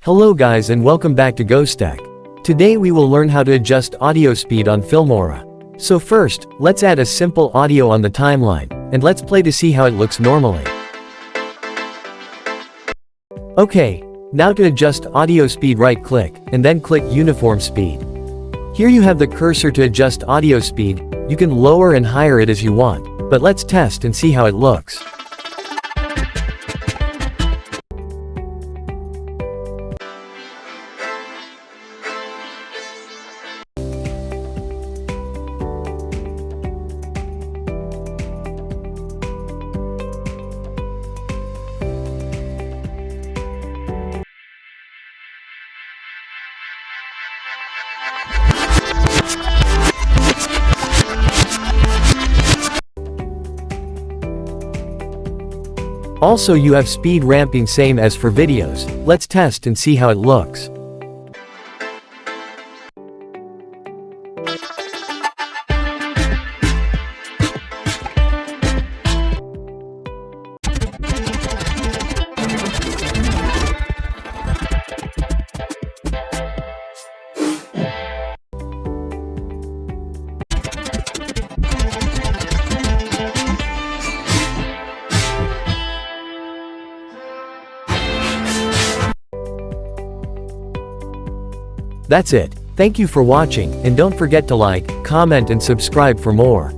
Hello guys and welcome back to GoStack. Today we will learn how to adjust audio speed on Filmora. So first, let's add a simple audio on the timeline, and let's play to see how it looks normally. Okay, now to adjust audio speed right click, and then click Uniform Speed. Here you have the cursor to adjust audio speed. You can lower and higher it as you want, but let's test and see how it looks. Also you have speed ramping same as for videos. Let's test and see how it looks. That's it. Thank you for watching, and don't forget to like, comment and subscribe for more.